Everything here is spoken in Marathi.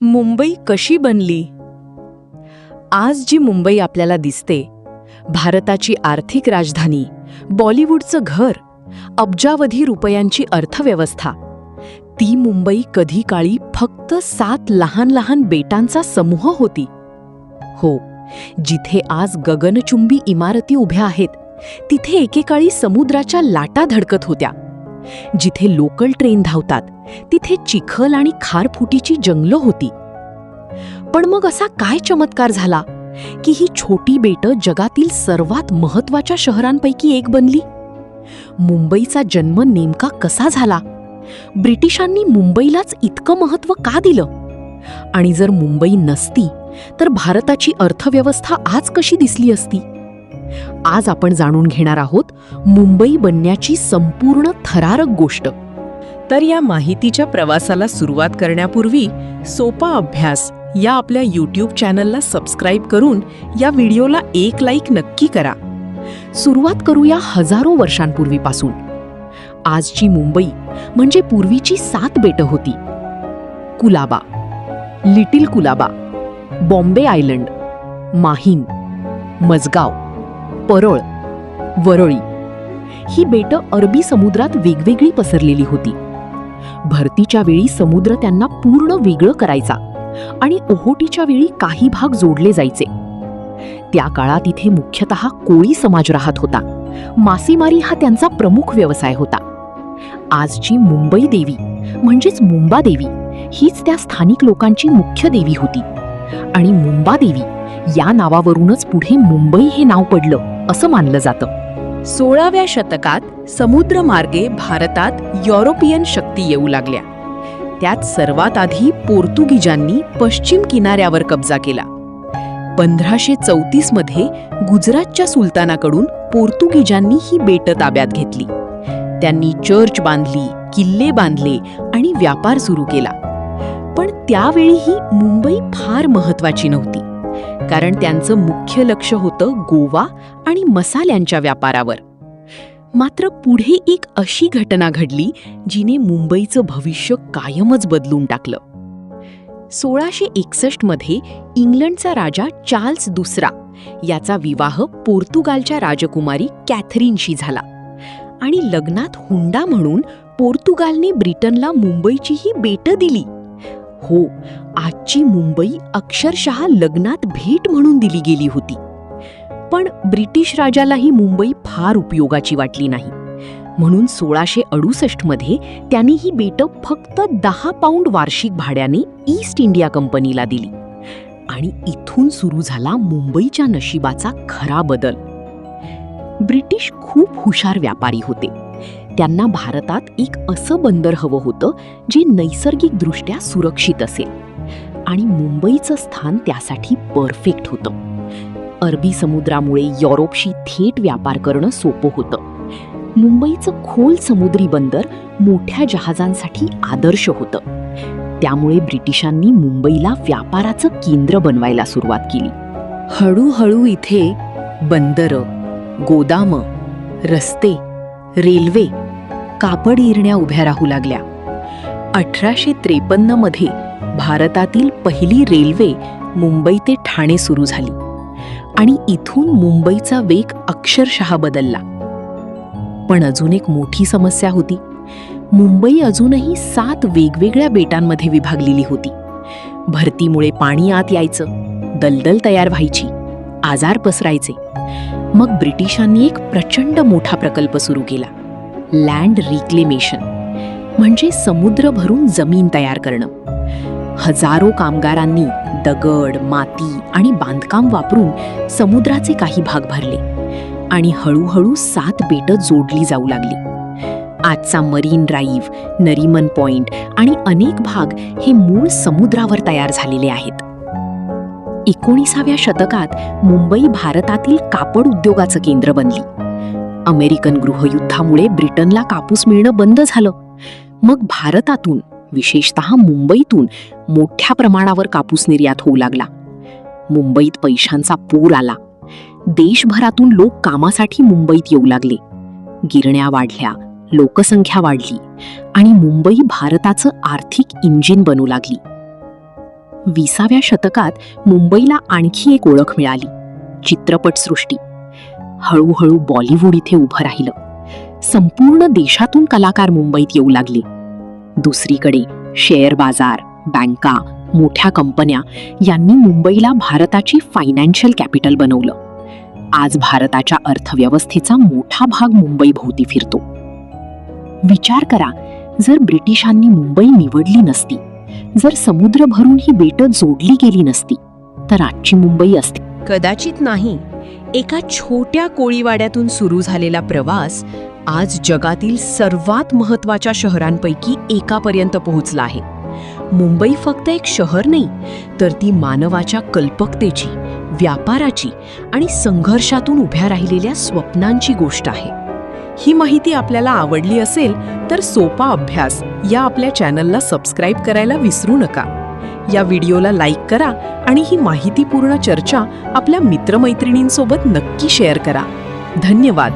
मुंबई कशी बनली? आज जी मुंबई आपल्याला दिसते, भारताची आर्थिक राजधानी, बॉलिवूडचं घर, अब्जावधी रुपयांची अर्थव्यवस्था, ती मुंबई कधी काळी फक्त 7 लहान लहान बेटांचा समूह होती. हो, जिथे आज गगनचुंबी इमारती उभ्या आहेत, तिथे एकेकाळी समुद्राच्या लाटा धडकत होत्या. जिथे लोकल ट्रेन धावतात, तिथे चिखल आणि खारफुटीची जंगलं होती. पण मग असा काय चमत्कार झाला की ही छोटी बेटं जगातील सर्वात महत्त्वाच्या शहरांपैकी एक बनली? मुंबईचा जन्म नेमका कसा झाला? ब्रिटिशांनी मुंबईलाच इतकं महत्त्व का दिलं? आणि जर मुंबई नसती तर भारताची अर्थव्यवस्था आज कशी दिसली असती? आज आपण जाणून घेणार आहोत मुंबई बनण्याची संपूर्ण थरारक गोष्ट. तर या माहितीच्या प्रवासाला सुरुवात करण्यापूर्वी सोपा अभ्यास या आपल्या यूट्यूब चॅनलला सबस्क्राईब करून या व्हिडिओला एक लाईक नक्की करा. सुरुवात करूया हजारो वर्षांपूर्वीपासून. आजची मुंबई म्हणजे पूर्वीची 7 बेटं होती. Colaba, little Colaba, Bombay island, Mahim, Mazgaon, Parel, Worli. ही बेटं अरबी समुद्रात वेगवेगळी पसरलेली होती. भरतीच्या वेळी समुद्र त्यांना पूर्ण वेगळं करायचा आणि ओहोटीच्या वेळी काही भाग जोडले जायचे. त्या काळात इथे मुख्यतः कोळी समाज राहत होता. मासेमारी हा त्यांचा प्रमुख व्यवसाय होता. आजची मुंबई देवी म्हणजेच मुंबादेवी हीच त्या स्थानिक लोकांची मुख्य देवी होती. आणि मुंबादेवी या नावावरूनच पुढे मुंबई हे नाव पडलं असं मानलं जातं. 16व्या शतकात समुद्रमार्गे भारतात युरोपियन शक्ती येऊ लागल्या. त्यात सर्वात आधी पोर्तुगीजांनी पश्चिम किनाऱ्यावर कब्जा केला. 1534 मध्ये गुजरातच्या सुलतानाकडून पोर्तुगीजांनी ही बेटं ताब्यात घेतली. त्यांनी चर्च बांधली, किल्ले बांधले आणि व्यापार सुरू केला. पण त्यावेळीही मुंबई फार महत्त्वाची नव्हती, कारण त्यांचं मुख्य लक्ष होतं गोवा आणि मसाल्यांच्या व्यापारावर. मात्र पुढे एक अशी घटना घडली जिने मुंबईचं भविष्य कायमच बदलून टाकलं. 1661 मध्ये इंग्लंडचा राजा चार्ल्स दुसरा याचा विवाह पोर्तुगालच्या राजकुमारी कॅथरीनशी झाला आणि लग्नात हुंडा म्हणून पोर्तुगालने ब्रिटनला मुंबईची ही बेटं दिली. हो, आजची मुंबई अक्षरशः लग्नात भेट म्हणून दिली गेली होती. पण ब्रिटिश राजाला ही मुंबई फार उपयोगाची वाटली नाही. म्हणून 1668 मध्ये त्यांनी ही बेटं फक्त 10 पाऊंड वार्षिक भाड्याने ईस्ट इंडिया कंपनीला दिली. आणि इथून सुरू झाला मुंबईच्या नशिबाचा खरा बदल. ब्रिटिश खूप हुशार व्यापारी होते. त्यांना भारतात एक असं बंदर हवं होतं जे नैसर्गिकदृष्ट्या सुरक्षित असेल. आणि मुंबईचं स्थान त्यासाठी परफेक्ट होतं. अरबी समुद्रामुळे युरोपशी थेट व्यापार करणं सोपं होतं. मुंबईचं खोल समुद्री बंदर मोठ्या जहाजांसाठी आदर्श होतं. त्यामुळे ब्रिटिशांनी मुंबईला व्यापाराचं केंद्र बनवायला सुरुवात केली. हळूहळू इथे बंदरं, गोदामं, रस्ते, रेल्वे, कापड गिरण्या उभ्या राहू लागल्या. 1853 मध्ये भारतातील पहिली रेल्वे मुंबई ते ठाणे सुरू झाली आणि इथून मुंबईचा वेग अक्षरशः बदलला. पण अजून एक मोठी समस्या होती. मुंबई अजूनही 7 वेगवेगळ्या बेटांमध्ये विभागलेली होती. भरतीमुळे पाणी आत यायचं, दलदल तयार व्हायची, आजार पसरायचे. मग ब्रिटिशांनी एक प्रचंड मोठा प्रकल्प सुरू केला, लँड रिक्लेमेशन, म्हणजे समुद्र भरून जमीन तयार करणं. हजारो कामगारांनी दगड, माती आणि बांधकाम वापरून समुद्राचे काही भाग भरले आणि हळूहळू 7 बेटं जोडली जाऊ लागली. आजचा मरीन ड्राईव्ह, नरीमन पॉइंट आणि अनेक भाग हे मूळ समुद्रावर तयार झालेले आहेत. 19व्या शतकात मुंबई भारतातील कापड उद्योगाचं केंद्र बनली. अमेरिकन गृहयुद्धामुळे ब्रिटनला कापूस मिळणं बंद झालं. मग भारतातून, विशेषतः मुंबईतून मोठ्या प्रमाणावर कापूस निर्यात होऊ लागला. मुंबईत पैशांचा पूर आला. देशभरातून लोक कामासाठी मुंबईत येऊ लागले. गिरण्या वाढल्या, लोकसंख्या वाढली आणि मुंबई भारताचं आर्थिक इंजिन बनू लागली. 20व्या शतकात मुंबईला आणखी एक ओळख मिळाली, चित्रपटसृष्टी. हळूहळू बॉलिवूड इथे उभं राहिलं. संपूर्ण देशातून कलाकार मुंबईत येऊ लागले. दुसरीकडे शेअर बाजार, बँका, मोठ्या कंपन्या यांनी मुंबईला भारताची फायनान्शियल कॅपिटल बनवलं. आज भारताच्या अर्थव्यवस्थेचा मोठा भाग मुंबईभोवती फिरतो. विचार करा, जर ब्रिटिशांनी मुंबई निवडली नसती, जर समुद्र भरून ही बेटं जोडली गेली नसती, तर आजची मुंबई असती? कदाचित नाही. एका छोट्या कोळीवाड्यातून सुरू झालेला प्रवास आज जगातील सर्वात महत्त्वाच्या शहरांपैकी एकापर्यंत पोहोचला आहे. मुंबई फक्त एक शहर नाही, तर ती मानवाच्या कल्पकतेची, व्यापाराची आणि संघर्षातून उभ्या राहिलेल्या स्वप्नांची गोष्ट आहे. ही माहिती आपल्याला आवडली असेल तर सोपा अभ्यास या आपल्या चॅनलला सबस्क्राईब करायला विसरू नका. या व्हिडिओला लाईक करा आणि ही माहितीपूर्ण चर्चा आपल्या मित्रमैत्रिणींसोबत नक्की शेअर करा. धन्यवाद.